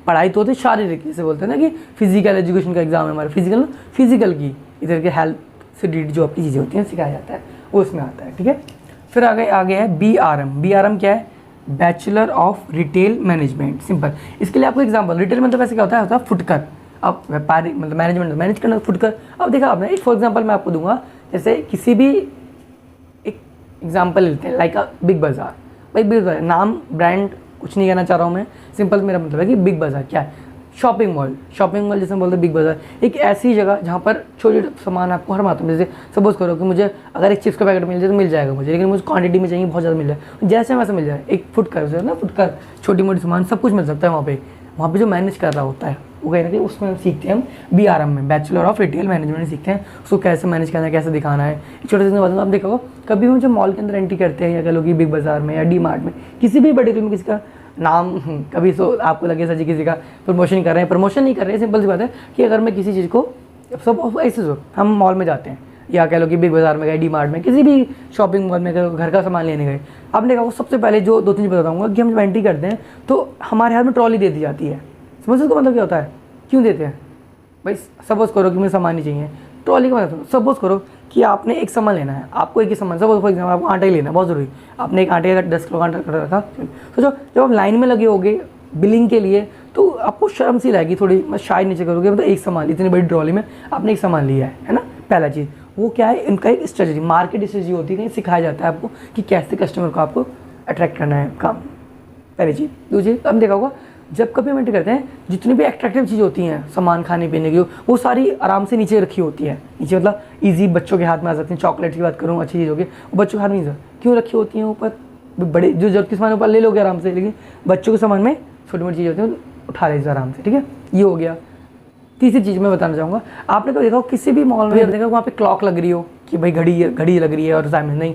पढ़ाई तो होती है शारीरिक, जैसे बोलते हैं ना कि फिजिकल एजुकेशन का एग्जाम है हमारा, फिजिकल की इधर के हेल्थ से रिलेटेड जो आपकी चीज़ें होती हैं सिखाया जाता है, वो उसमें आता है। ठीक है, फिर आगे है BRM क्या है? Bachelor of retail management. Simple, इसके लिए आपको एग्जांपल, रिटेल मतलब वैसे क्या होता है फुटकर। अब व्यापारी मतलब मैनेजमेंट, मैनेज करना फुटकर। अब देखा आपने, एक फॉर एग्जांपल मैं आपको दूंगा, जैसे किसी भी एक एग्जांपल लेते हैं, लाइक अ बिग बाज़ार। भाई बिग बाज़ार नाम, ब्रांड कुछ नहीं कहना चाह रहा हूँ मैं, सिंपल मेरा मतलब है कि बिग बाज़ार क्या है? शॉपिंग मॉल जैसे बोलते हैं बिग बाज़ार, एक ऐसी जगह जहाँ पर छोटे छोटे सामान आपको हर मात्रा में, जैसे सपोज करो कि मुझे अगर एक चिप्स का पैकेट मिल जाए तो मिल जाएगा मुझे, लेकिन मुझे क्वांटिटी में चाहिए बहुत ज़्यादा मिल जाए, जैसे वैसे मिल जाए। एक फुटकर ना, फुटकर छोटी मोटी सामान सब कुछ मिल सकता है वहाँ पे जो मैनेज कर रहा होता है वो कहीं ना कहीं उसमें सीखते हैं हम BRM में, बैचलर ऑफ रिटेल मैनेजमेंट सीखते हैं, उसको कैसे मैनेज करना है, कैसे दिखाना है। छोटे से बात आप देखा हो कभी हम जब मॉल के अंदर एंट्री करते हैं, या कह लो कि बिग बाज़ार में या D-Mart में, किसी भी पर्टिकुलर में किसी का नाम कभी तो आपको लगे सर जी किसी का प्रमोशन कर रहे हैं, प्रमोशन नहीं कर रहे हैं, सिंपल सी बात है कि अगर मैं किसी चीज़ को, सब ऐसे हम मॉल में जाते हैं, या कह लो कि बिग बाज़ार में गए, D-Mart में, किसी भी शॉपिंग मॉल में घर का सामान लेने गए, आपने कहा वो सबसे पहले जो 2-3 चीज़ बताऊँगा कि हम जब एंट्री करते हैं तो हमारे हाथ में ट्रॉली दे दी जाती है। समझ सकते हो मतलब क्या होता है, क्यों देते हैं भाई? सपोज करो कि मुझे सामान नहीं चाहिए, ट्रॉली का मतलब, सपोज करो कि आपने एक सामान लेना है, आपको एक ही सामान, सपोज फॉर एग्जाम्पल आपको आटा ही लेना है, बहुत ज़रूरी, आपने एक आटे का 10 किलो का आटा रखा। तो जब आप लाइन में लगे होगे बिलिंग के लिए, तो आपको शर्म सी लगेगी थोड़ी, मैं शायद नीचे करोगे, मतलब एक सामान इतनी बड़ी ट्रॉली में आपने एक सामान लिया है ना। पहला चीज़ वो क्या है, इनका एक स्ट्रेटजी, मार्केट स्ट्रेटजी होती है, कहीं सिखाया जाता है आपको कि कैसे कस्टमर को आपको अट्रैक्ट करना है, काम, पहली चीज़। दूसरी, हम देखा होगा जब कभी हम एंटर करते हैं, जितनी भी एट्रैक्टिव चीज़ होती हैं, सामान खाने पीने की, वो सारी आराम से नीचे रखी होती है। नीचे मतलब ईजी, बच्चों के हाथ में आ सकती हैं। चॉकलेट की बात करूँ, अच्छी चीज़ होगी, वो बच्चों के हाथ में क्यों रखी होती हैं ऊपर, बड़े जो जरूरत के सामान ऊपर ले लोगे आराम से, लेकिन बच्चों के सामान में छोटी मोटी चीज़ होती है, उठा लीजिए आराम से, ठीक है। ये हो गया। तीसरी चीज़ मैं बताना चाहूँगा, आपने कभी देखा हो किसी भी मॉल में देखा वहाँ पे क्लॉक लग रही हो कि भाई घड़ी लग रही है और टाइम नहीं,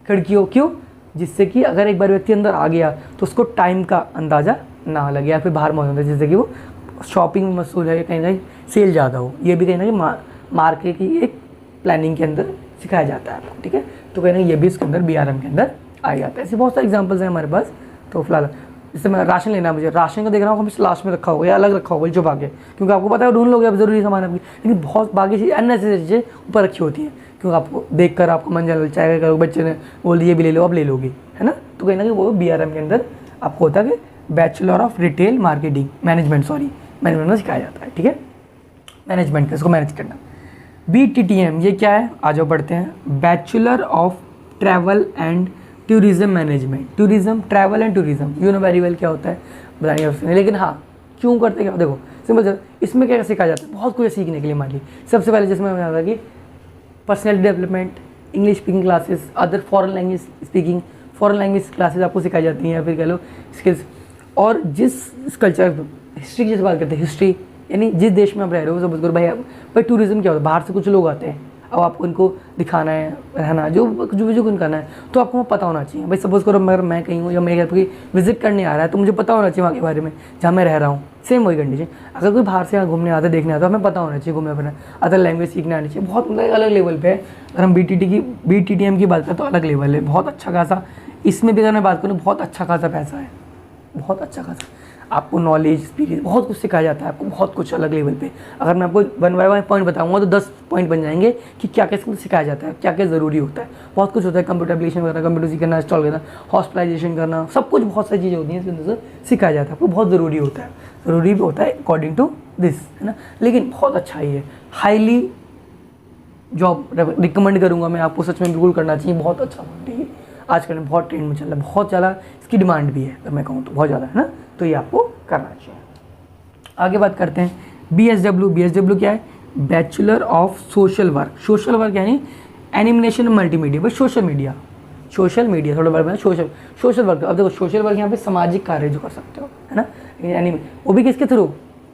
खिड़की हो, क्यों, जिससे कि अगर एक बार व्यक्ति अंदर आ गया तो उसको टाइम का अंदाज़ा ना लगे, या फिर बाहर मौजूद है, जिससे कि वो शॉपिंग में मशहूर है, कहीं ना कहीं सेल ज़्यादा हो। ये भी कहीं ना कहीं मार्केट की एक प्लानिंग के अंदर सिखाया जाता है आपको, ठीक है। तो कहीं ना ये भी इसके अंदर BRM के अंदर आ जाता है। ऐसे बहुत सारे एग्जाम्पल्स हैं हमारे पास। तो फिलहाल जैसे मैं राशन लेना, मुझे राशन का देख रहा हूँ, हमें लास्ट में रखा होगा या अलग रखा होगा छुपा के, क्योंकि आपको पता है ढूंढ लोगे आप ज़रूरी सामान आपकी, लेकिन बहुत बाकी चीज़ अननेसेसरी चीज़ें ऊपर रखी होती हैं, क्योंकि आपको देख कर आपको मन ललचाएगा, करो बच्चे ने बोल दिए भी ले लो, आप ले लोगे, है ना। तो कहीं ना कहीं वो BRM के अंदर आपको होता है कि bachelor of retail marketing management में सिखाया जाता है, ठीक है। मैनेजमेंट का, इसको मैनेज करना। BTTM ये क्या है, आ जाओ पढ़ते हैं। Bachelor of travel and tourism management. Tourism, travel and tourism, you know very well क्या होता है, बताने की आवश्यकता नहीं, लेकिन हाँ क्यों करते हैं, देखो सिंपल सर, इसमें क्या सिखाया जाता है, बहुत कुछ सीखने के लिए मान ली। सबसे पहले जिसमें मैं बताया कि personality development, English speaking classes, other foreign language speaking, foreign language classes आपको सिखाई जाती हैं, या फिर कह लो स्किल्स। और जिस कल्चर, हिस्ट्री की जैसे बात करते हैं, हिस्ट्री यानी जिस देश में आप रह रहे हो, सपोज करो भाई टूरिज्म क्या होता है, बाहर से कुछ लोग आते हैं, अब आपको इनको दिखाना है, रहना, जो कुछ करना है, तो आपको पता होना चाहिए। भाई सपोज करो अगर मैं कहीं हूँ या मेरे घर पर विजिट करने आ रहा है, तो मुझे पता होना चाहिए वहाँ के बारे में, जहाँ मैं रह रहा हूँ। सेम वही कंडीशन, अगर कोई बाहर से यहाँ घूमने आता है, देखने आता है, हमें पता होना चाहिए घूमने फिरना, अदर लैंग्वेज सीखने आनी चाहिए। बहुत मतलब अलग लेवल पे है। अगर हम BTTM की बात करें तो अलग लेवल है, बहुत अच्छा खासा। इसमें भी अगर मैं बात करूँ, बहुत अच्छा खासा पैसा है, बहुत अच्छा खासा। आपको नॉलेज, एक्सपीरियंस, बहुत कुछ सिखाया जाता है आपको, बहुत कुछ अलग लेवल पे। अगर मैं आपको 1 बाय 1 पॉइंट बताऊंगा तो 10 पॉइंट बन जाएंगे कि क्या क्या सिखाया जाता है, क्या क्या ज़रूरी होता है। बहुत कुछ होता है, कंप्यूटर एप्लीकेशन वगैरह, कंप्यूटर सीखना, इंस्टॉल करना, हॉस्पिटलाइजेशन करना, सब कुछ, बहुत सारी चीज़ें होती हैं इसके अंदर से सिखाया जाता है आपको, बहुत ज़रूरी होता है, ज़रूरी भी होता है अकॉर्डिंग टू दिस, है ना। लेकिन बहुत अच्छा ही है, हाईली जॉब रिकमेंड करूँगा मैं आपको, सच में बिल्कुल करना चाहिए, बहुत अच्छा, ठीक है। आजकल बहुत ट्रेंड में चल रहा है, बहुत ज़्यादा इसकी डिमांड भी है, अगर मैं कहूँ तो बहुत ज़्यादा, है ना। तो ये आपको करना चाहिए। आगे बात करते हैं BSW क्या है, bachelor of social work. Social work यानी एनिमेशन मल्टीमीडिया, बस सोशल मीडिया थोड़ा बड़ा, सोशल वर्क। अब देखो सोशल वर्क यहाँ पे सामाजिक कार्य जो कर सकते हो, है ना। वो भी किसके थ्रू,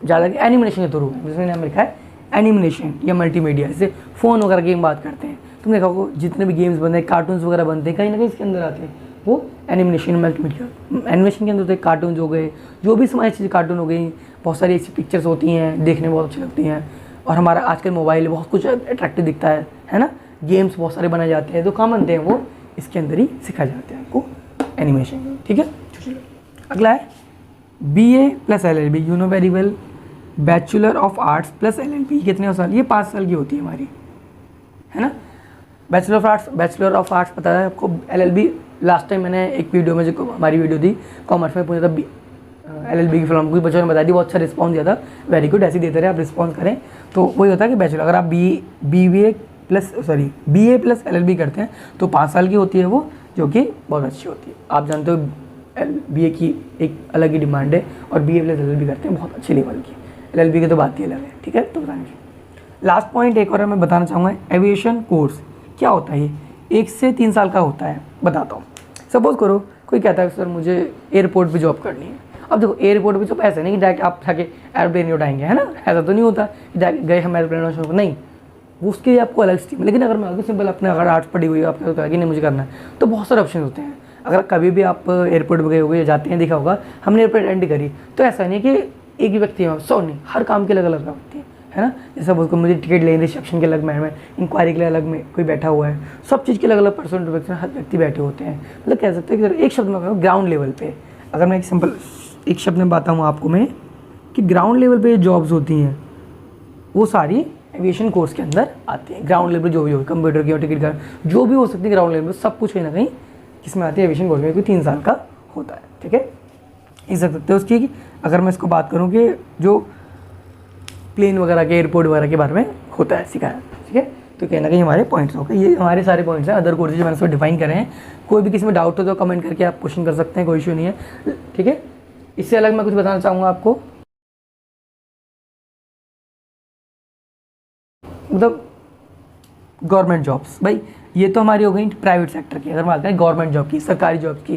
ज़्यादा एनिमेशन के थ्रू, जिसमें नाम लिखा है एनिमेशन या मल्टीमीडिया। जैसे फ़ोन वगैरह गेम बात करते हैं, तुम देखा होगा जितने भी गेम्स बनते हैं, कार्टून्स वगैरह बनते हैं, कहीं ना कहीं इसके अंदर आते हैं, वो एनिमेशन मल्टीमीडिया। एनिमेशन के अंदर होते हैं कार्टून्स हो गए, जो भी समाज चीज़ें कार्टून हो गई, बहुत सारी ऐसी पिक्चर्स होती हैं, देखने में बहुत अच्छी लगती हैं। और हमारा आजकल मोबाइल बहुत कुछ अट्रैक्टिव दिखता है ना। गेम्स बहुत सारे बनाए जाते हैं, तो कहाँ बनते हैं, वो इसके अंदर ही सिखाए जाते हैं आपको एनिमेशन, ठीक है। अगला है BA + LLB, you know very well, bachelor of arts + LLB। कितने साल, ये 5 साल की होती है हमारी, है ना। बैचलर ऑफ आर्ट्स पता है आपको। LLB लास्ट टाइम मैंने एक वीडियो में, जो हमारी वीडियो थी कॉमर्स में, पूछा था LLB की फिल्म, कुछ बच्चों ने बताई थी, बहुत अच्छा रिस्पॉन्स दिया था। वेरी गुड, ऐसे ही देते रहे आप, रिस्पॉन्स करें। तो वही होता है कि बैचलर, अगर आप BA + LLB करते हैं तो 5 साल की होती है वो, जो कि बहुत अच्छी होती है। आप जानते हो BA की एक अलग ही डिमांड है, और BA + LLB करते हैं बहुत अच्छे लेवल की। LLB की तो बात ही अलग है, ठीक है। तो बताएंगे लास्ट पॉइंट एक और मैं बताना चाहूँगा, एविएशन कोर्स क्या होता है। ये 1 से 3 साल का होता है, बताता हूँ। सपोज करो कोई कहता है सर मुझे एयरपोर्ट पे जॉब करनी है। अब देखो एयरपोर्ट पे जॉब ऐसा नहीं कि डायरेक्ट आप जाके एयरप्लेन ही उठाएंगे, है ना, ऐसा तो नहीं होता कि डायरेक्ट गए हम एयरप्लेन उठाने, नहीं, वो उसके लिए आपको अलग स्ट्रीम। लेकिन अगर मैं अगर सिंपल अपने अगर आर्ट्स पढ़ी हुई है, आपको होता है कि नहीं मुझे करना है, तो बहुत सारे ऑप्शन होते हैं। अगर कभी भी आप एयरपोर्ट पर गए होगे, जाते हैं, देखा होगा हमने एयरपोर्ट एंट्री करी, तो ऐसा नहीं कि एक ही व्यक्ति है, 100 नहीं, हर काम के अलग अलग होती है, है ना। जैसे उसको मुझे टिकट लेनी, रिसेप्शन के अलग मैम है, इंक्वायरी के लिए अलग में कोई बैठा हुआ है, सब चीज़ के अलग अलग पर्सन टू पर्सन हर व्यक्ति बैठे होते हैं। मतलब कह सकते हैं कि एक शब्द में कहूँ ग्राउंड लेवल पे, अगर मैं एक शब्द में बताऊँ आपको मैं, कि ग्राउंड लेवल पे जॉब्स होती हैं वो सारी एविएशन कोर्स के अंदर आती है। ग्राउंड लेवल जो भी हो, कंप्यूटर की और टिकट का जो भी हो सकती है, ग्राउंड लेवल सब कुछ कहीं ना कहीं किसमें आती है, एविएशन कोर्स में, कोई 3 साल का होता है, ठीक है। सीख सकते हो उसकी कि अगर मैं इसको बात करूँ कि जो प्लेन वगैरह के एयरपोर्ट वगैरह के बारे में होता है सिखाया, ठीक है। तो कहीं ना कहीं हमारे पॉइंट्स हो गए, ये हमारे सारे पॉइंट्स हैं अदर कोर्सेज मैंने इसको डिफाइन करे हैं। कोई भी किसी में डाउट हो तो कमेंट करके आप क्वेश्चन कर सकते हैं, कोई इशू नहीं है, ठीक है। इससे अलग मैं कुछ बताना चाहूँगा आपको, मतलब गवर्नमेंट जॉब्स, भाई ये तो हमारी हो गई प्राइवेट सेक्टर की। अगर बात करें गवर्नमेंट जॉब की, सरकारी जॉब की,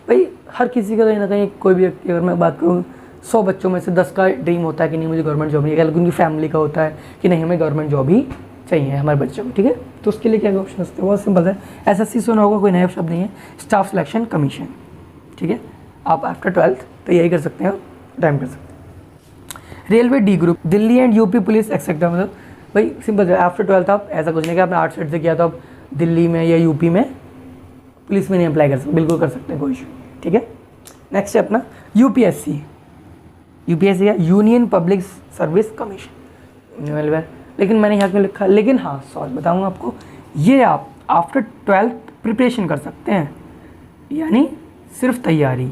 भाई हर किसी का कहीं ना कहीं कोई भी व्यक्ति, अगर मैं बात करूँ 100 बच्चों में से 10 का ड्रीम होता है कि नहीं मुझे गवर्नमेंट जॉब नहीं, लेकिन उनकी फैमिली का होता है कि नहीं हमें गवर्नमेंट जॉब ही चाहिए हमारे बच्चों को, ठीक है। तो उसके लिए क्या ऑप्शन होते हैं, बहुत सिंपल है। SSC सुना होगा, कोई नया शब्द नहीं है, स्टाफ सिलेक्शन कमीशन, ठीक है। आप आफ्टर 12th तो यही कर सकते हैं, टाइम कर सकते हैं। Railway D group, Delhi and UP police etcetera, मतलब भाई सिंपल है, आफ्टर 12th आप ऐसा कुछ नहीं कि आपने आर्ट्स साइड से किया तो आप दिल्ली में या यूपी में पुलिस में नहीं अप्लाई कर सकते, बिल्कुल कर सकते हैं, कोई इशू, ठीक है। नेक्स्ट है अपना यूपीएससी है यूनियन पब्लिक सर्विस कमीशन, लेकिन मैंने यहाँ क्यों लिखा, लेकिन हाँ सॉरी बताऊँगा आपको, ये आप आफ्टर 12th प्रिपरेशन कर सकते हैं, यानी सिर्फ तैयारी,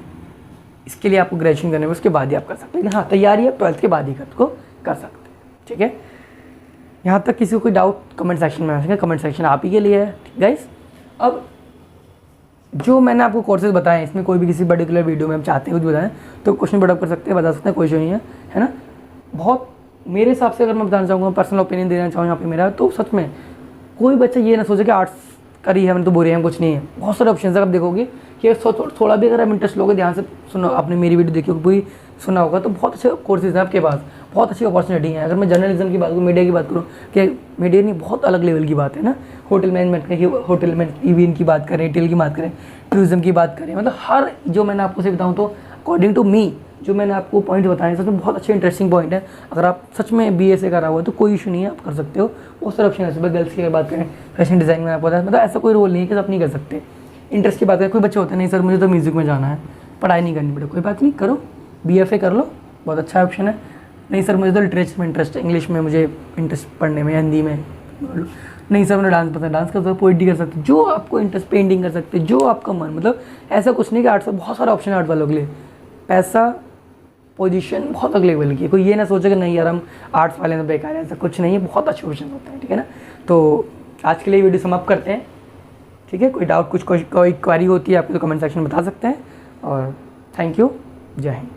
इसके लिए आपको ग्रेजुएशन करने में उसके बाद ही आप कर सकते हैं, लेकिन हाँ तैयारी आप 12th के बाद ही कर सकते हैं, ठीक है। यहाँ तक किसी को कोई डाउट कमेंट सेक्शन में आ सके, कमेंट सेक्शन आप ही के लिए है गाइस। अब जो मैंने आपको कोर्सेज बताए हैं, इसमें कोई भी किसी पर्टिकुलर वीडियो में हम चाहते हैं कुछ बताएं तो क्वेश्चन पुटअप कर सकते हैं, बता सकते हैं, कोई इशू नहीं है ना। बहुत मेरे हिसाब से अगर मैं बताना चाहूँगा, पर्सनल ओपिनियन देना चाहूँ यहाँ पे मेरा, तो सच में कोई बच्चा ये ना सोचे कि आर्ट्स करी है मैंने तो बुरे हैं, कुछ नहीं है, बहुत सारे ऑप्शन है। आप देखोगे कि थोड़ा भी अगर आप इंटरेस्ट लोगे, ध्यान से सुनो, आपने मेरी वीडियो देखी होगी पूरी सुना होगा, तो बहुत अच्छे कोर्सेज हैं आपके पास, बहुत अच्छी अपॉर्चुनिटी है। अगर मैं जर्नलिज्म की बात करूँ, मीडिया की बात करूँ, कि मीडिया नहीं बहुत अलग लेवल की बात है ना, होटल मैनेजमेंट की, होटल में इवेंट की बात करें, रिटेल की बात करें, टूरिज्म की बात करें, मतलब हर जो मैंने आपको से बताऊँ तो अकॉर्डिंग टू मी जो मैंने आपको पॉइंट बताए सच में बहुत अच्छे इंटरेस्टिंग पॉइंट है। अगर आप सच में BA से करा हुआ है तो कोई इशू नहीं है, आप कर सकते हो, बहुत सारे ऑप्शन है। सुबह गर्ल्स की अगर बात करें, फैशन डिज़ाइन में आपको पता है, मतलब ऐसा कोई रोल नहीं है कि आप नहीं कर सकते। इंटरेस्ट की बात करें, कोई बच्चे होते हैं नहीं सर मुझे तो म्यूज़िक में जाना है, पढ़ाई नहीं करनी पड़े, कोई बात नहीं, करो BFA कर लो, बहुत अच्छा ऑप्शन है। नहीं सर मुझे तो लिटरेचर में इंटरेस्ट है, इंग्लिश में मुझे इंटरेस्ट पढ़ने में, हिंदी में, नहीं सर मुझे डांस पसंद, डांस कर सकते हो, पोइट्री कर सकते हो, जो आपको इंटरेस्ट, पेंटिंग कर सकते हो, जो आपका मन, मतलब ऐसा कुछ नहीं कि आर्ट्स, बहुत सारा ऑप्शन है आर्ट वालों के लिए। पैसा पोजीशन बहुत अगले लेवल की है, कोई ये ना सोचे कि नहीं यार हम आर्ट्स वाले में बेकार है, ऐसा कुछ नहीं है, बहुत अच्छे ऑप्शन होते हैं, ठीक है ना। तो आज के लिए वीडियो समाप्त करते हैं, ठीक है। कोई डाउट, कोई क्वारी होती है आपको तो कमेंट सेक्शन में बता सकते हैं, और थैंक यू, जय हिंद।